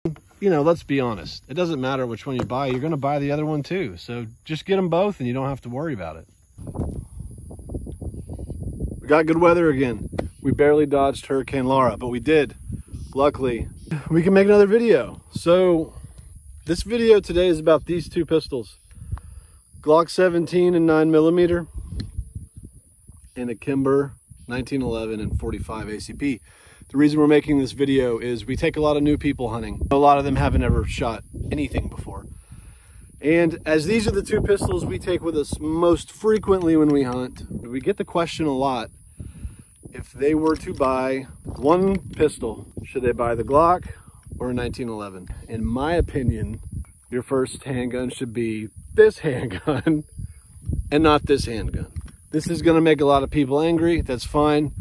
You know, let's be honest. It doesn't matter which one you buy. You're going to buy the other one too. So just get them both and you don't have to worry about it. We got good weather again. We barely dodged Hurricane Laura, but we did. Luckily, we can make another video. So this video today is about these two pistols. Glock 17 and 9mm and a Kimber 1911 and 45 ACP. The reason we're making this video is we take a lot of new people hunting. A lot of them haven't ever shot anything before. And as these are the two pistols we take with us most frequently when we hunt, we get the question a lot. If they were to buy one pistol, should they buy the Glock or a 1911? In my opinion, your first handgun should be this handgun and not this handgun. This is gonna make a lot of people angry. That's fine.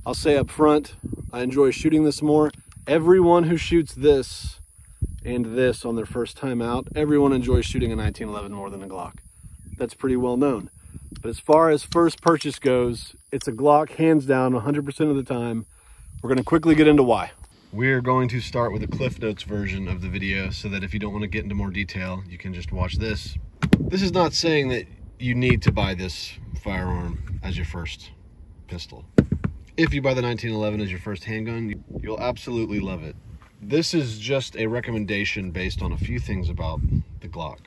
I'll say up front, I enjoy shooting this more. Everyone who shoots this and this on their first time out, everyone enjoys shooting a 1911 more than a Glock. That's pretty well known. But as far as first purchase goes, it's a Glock hands down 100% of the time. We're gonna quickly get into why. We're going to start with a Cliff Notes version of the video so that if you don't want to get into more detail, you can just watch this. This is not saying that you need to buy this firearm as your first pistol. If you buy the 1911 as your first handgun, you'll absolutely love it. This is just a recommendation based on a few things about the Glock.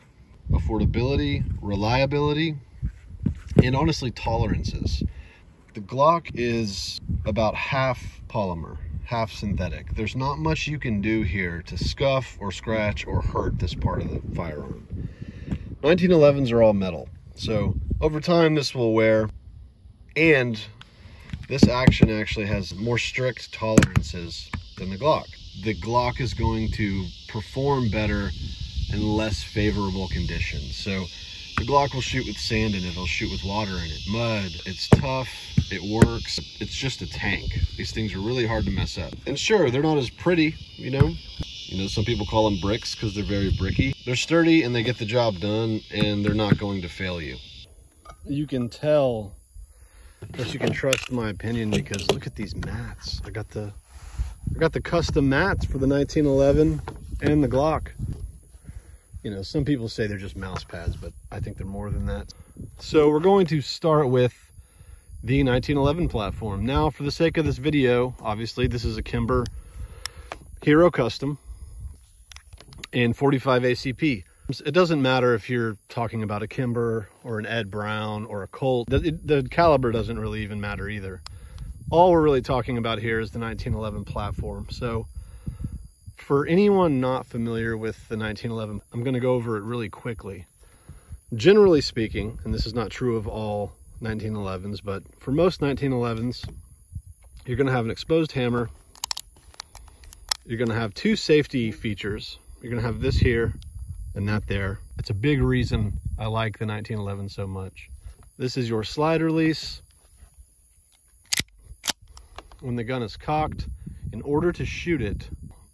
Affordability, reliability, and honestly tolerances. The Glock is about half polymer, half synthetic. There's not much you can do here to scuff or scratch or hurt this part of the firearm. 1911s are all metal, so over time this will wear, and this action actually has more strict tolerances than the Glock. The Glock is going to perform better in less favorable conditions. So the Glock will shoot with sand in it, it'll shoot with water in it, mud. It's tough, it works, it's just a tank. These things are really hard to mess up. And sure, they're not as pretty, you know, some people call them bricks because they're very bricky. They're sturdy and they get the job done and they're not going to fail you. You can tell, plus you can trust my opinion because look at these mats. I got the custom mats for the 1911 and the Glock. You know, some people say they're just mouse pads, but I think they're more than that. So we're going to start with the 1911 platform. Now, for the sake of this video, obviously this is a Kimber Hero Custom and 45 ACP. It doesn't matter if you're talking about a Kimber or an Ed Brown or a Colt. The caliber doesn't really even matter either. All we're really talking about here is the 1911 platform. So for anyone not familiar with the 1911, I'm going to go over it really quickly. Generally speaking, and this is not true of all 1911s, but for most 1911s, you're going to have an exposed hammer. You're going to have two safety features. You're going to have this here and that there. It's a big reason I like the 1911 so much. This is your slide release. When the gun is cocked, in order to shoot it,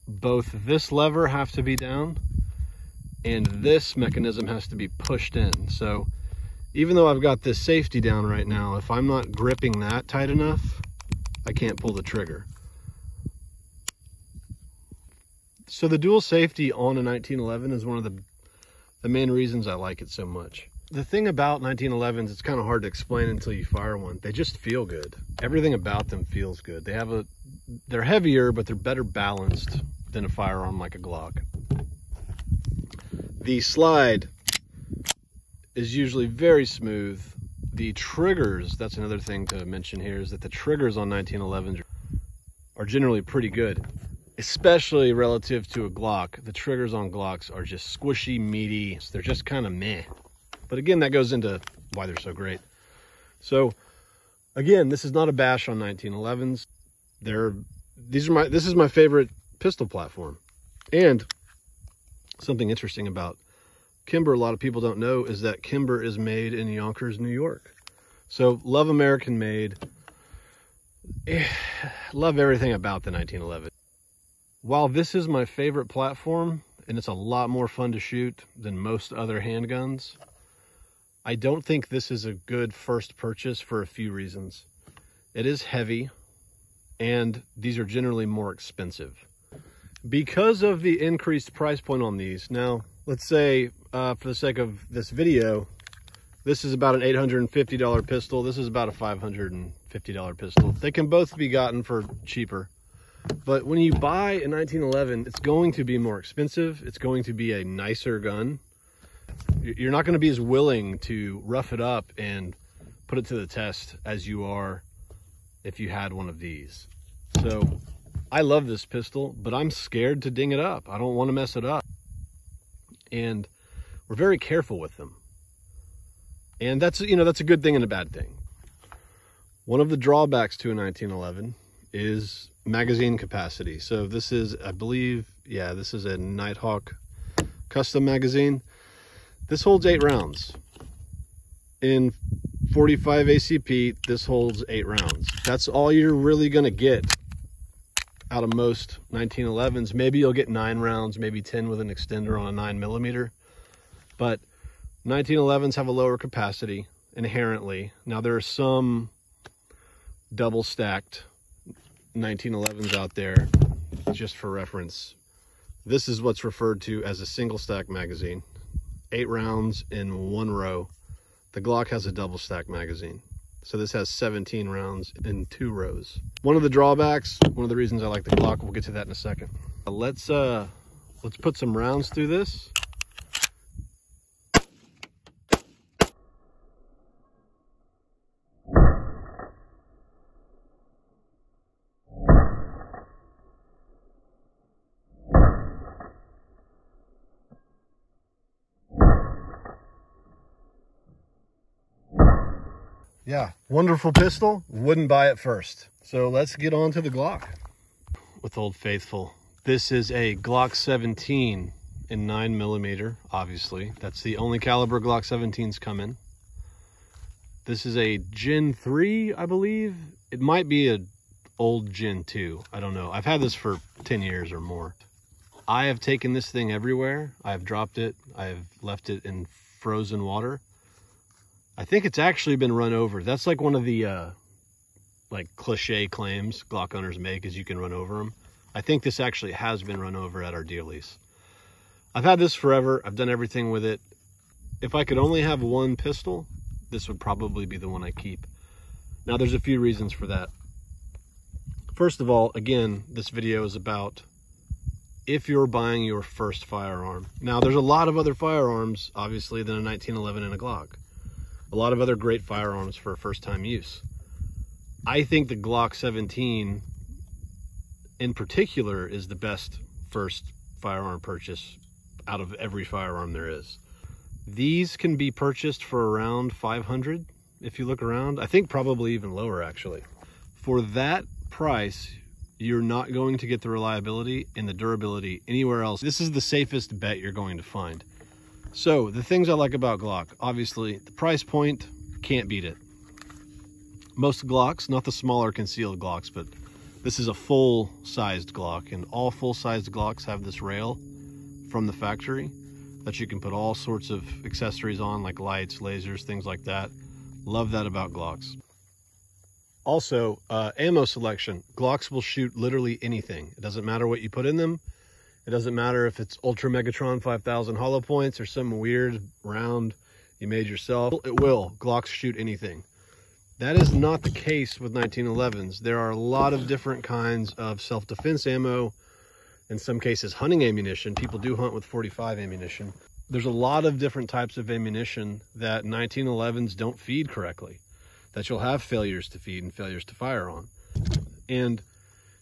both this lever have to be down and this mechanism has to be pushed in. So even though I've got this safety down right now, if I'm not gripping that tight enough, I can't pull the trigger. So the dual safety on a 1911 is one of the main reasons I like it so much. The thing about 1911s, it's kind of hard to explain until you fire one. They just feel good. Everything about them feels good. They're heavier, but they're better balanced than a firearm like a Glock. The slide is usually very smooth. The triggers, that's another thing to mention here, is that the triggers on 1911s are generally pretty good, especially relative to a Glock. The triggers on Glocks are just squishy, meaty. They're just kind of meh. But again, that goes into why they're so great. So again, this is not a bash on 1911s. This is my favorite pistol platform. And something interesting about Kimber, a lot of people don't know, is that Kimber is made in Yonkers, New York. So love American made. Love everything about the 1911. While this is my favorite platform, and it's a lot more fun to shoot than most other handguns, I don't think this is a good first purchase for a few reasons. It is heavy, and these are generally more expensive. because of the increased price point on these. Now, let's say for the sake of this video, this is about an $850 pistol. This is about a $550 pistol. They can both be gotten for cheaper. But when you buy a 1911, it's going to be more expensive. It's going to be a nicer gun. You're not going to be as willing to rough it up and put it to the test as you are if you had one of these. So I love this pistol, but I'm scared to ding it up. I don't want to mess it up. And we're very careful with them. And that's, you know, that's a good thing and a bad thing. One of the drawbacks to a 1911 is magazine capacity. So this is, I believe, yeah, this is a Nighthawk custom magazine. This holds 8 rounds. In 45 ACP, this holds 8 rounds. That's all you're really gonna get out of most 1911s. Maybe you'll get 9 rounds, maybe 10 with an extender on a 9mm. But 1911s have a lower capacity inherently. Now there are some double stacked 1911s out there. Just for reference, this is what's referred to as a single stack magazine. 8 rounds in 1 row. The Glock has a double stack magazine. So this has 17 rounds in 2 rows. One of the drawbacks, one of the reasons I like the Glock, we'll get to that in a second. Let's put some rounds through this. Yeah, wonderful pistol, wouldn't buy it first. So let's get on to the Glock. With Old Faithful, this is a Glock 17 in 9mm, obviously. That's the only caliber Glock 17s come in. This is a Gen 3, I believe. It might be an old Gen 2, I don't know. I've had this for 10 years or more. I have taken this thing everywhere. I've dropped it, I've left it in frozen water. I think it's actually been run over. That's like one of the like cliche claims Glock owners make, is you can run over them. I think this actually has been run over at our deer lease. I've had this forever. I've done everything with it. If I could only have one pistol, this would probably be the one I keep. Now there's a few reasons for that. First of all, again, this video is about if you're buying your first firearm. Now there's a lot of other firearms, obviously, than a 1911 and a Glock. A lot of other great firearms for first-time use. I think the Glock 17 in particular is the best first firearm purchase out of every firearm there is. These can be purchased for around $500 if you look around. I think probably even lower, actually. For that price, you're not going to get the reliability and the durability anywhere else. This is the safest bet you're going to find. So the things I like about Glock, obviously the price point, can't beat it. Most Glocks, not the smaller concealed Glocks, but this is a full-sized Glock, and all full-sized Glocks have this rail from the factory that you can put all sorts of accessories on, like lights, lasers, things like that. Love that about Glocks. Also, ammo selection. Glocks will shoot literally anything. It doesn't matter what you put in them. It doesn't matter if it's Ultra Megatron 5000 hollow points or some weird round you made yourself. It will. Glocks shoot anything. That is not the case with 1911s. There are a lot of different kinds of self-defense ammo. In some cases, hunting ammunition. People do hunt with 45 ammunition. There's a lot of different types of ammunition that 1911s don't feed correctly, that you'll have failures to feed and failures to fire on. And,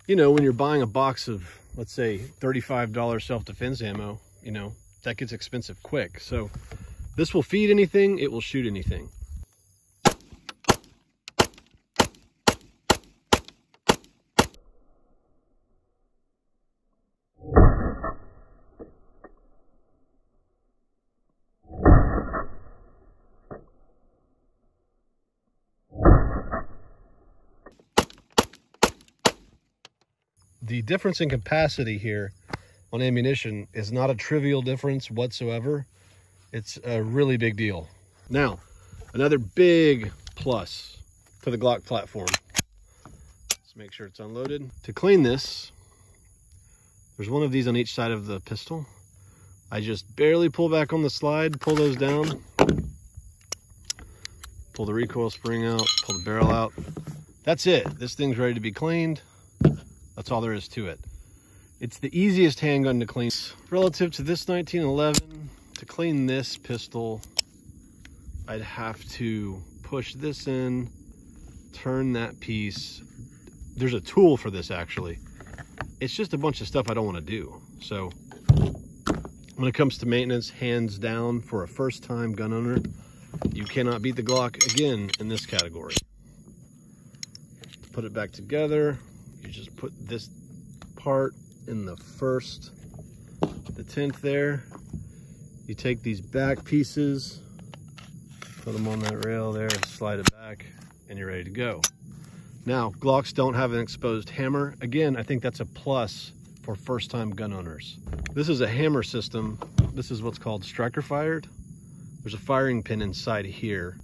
you know, when you're buying a box of, let's say, $35 self-defense ammo, you know, that gets expensive quick. So this will feed anything, it will shoot anything. The difference in capacity here on ammunition is not a trivial difference whatsoever. It's a really big deal. Now, another big plus to the Glock platform. Let's make sure it's unloaded. To clean this, There's one of these on each side of the pistol. I just barely pull back on the slide, pull those down, pull the recoil spring out, pull the barrel out. That's it. This thing's ready to be cleaned. That's all there is to it. It's the easiest handgun to clean. Relative to this 1911, to clean this pistol, I'd have to push this in, turn that piece. There's a tool for this actually. It's just a bunch of stuff I don't want to do. So when it comes to maintenance, hands down, for a first-time gun owner, you cannot beat the Glock again in this category. To put it back together, you just put this part in the first, the 10th there. You take these back pieces, put them on that rail there, slide it back, and you're ready to go. Now, Glocks don't have an exposed hammer. Again, I think that's a plus for first-time gun owners. This is a hammer system. This is what's called striker fired. There's a firing pin inside here.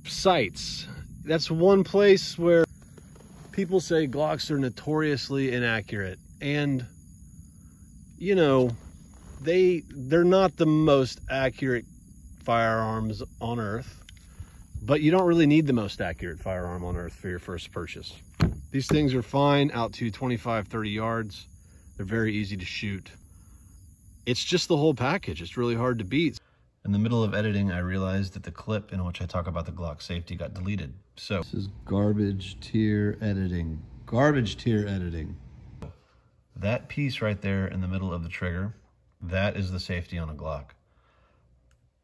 Sights. That's one place where people say Glocks are notoriously inaccurate. And, you know, they're not the most accurate firearms on earth, but you don't really need the most accurate firearm on earth for your first purchase. These things are fine out to 25, 30 yards. They're very easy to shoot. It's just the whole package. It's really hard to beat. In the middle of editing, I realized that the clip in which I talk about the Glock safety got deleted. So this is garbage tier editing. Garbage tier editing. That piece right there in the middle of the trigger, that is the safety on a Glock.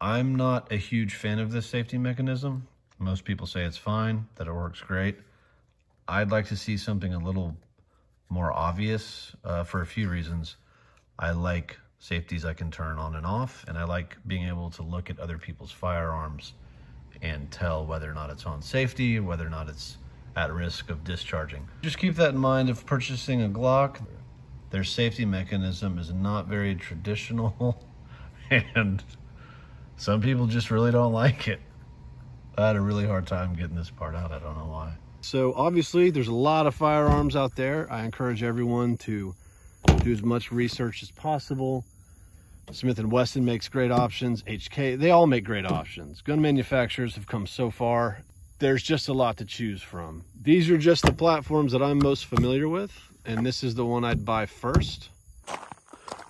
I'm not a huge fan of this safety mechanism. Most people say it's fine, that it works great. I'd like to see something a little more obvious for a few reasons. I like safeties I can turn on and off, and I like being able to look at other people's firearms and tell whether or not it's on safety, whether or not it's at risk of discharging. Just keep that in mind if purchasing a Glock. Their safety mechanism is not very traditional, and some people just really don't like it. I had a really hard time getting this part out. I don't know why. So obviously there's a lot of firearms out there. I encourage everyone to do as much research as possible. Smith & Wesson makes great options. HK, they all make great options. Gun manufacturers have come so far. There's just a lot to choose from. These are just the platforms that I'm most familiar with, and this is the one I'd buy first.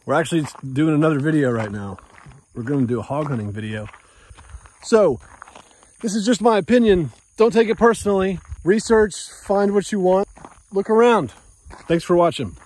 We're actually doing another video right now. We're going to do a hog hunting video. So this is just my opinion. Don't take it personally. Research, find what you want, look around. Thanks for watching.